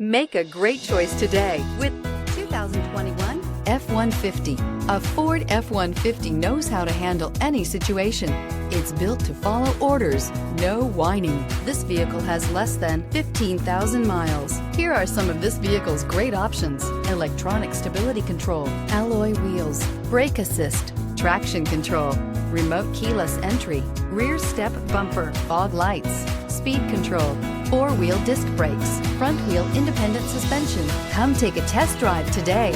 Make a great choice today with 2021 F-150. A Ford F-150 knows how to handle any situation. It's built to follow orders, no whining. This vehicle has less than 15,000 miles. Here are some of this vehicle's great options: electronic stability control, alloy wheels, brake assist, traction control, remote keyless entry, rear step bumper, fog lights, speed control, four-wheel disc brakes, front wheel independent suspension. Come take a test drive today.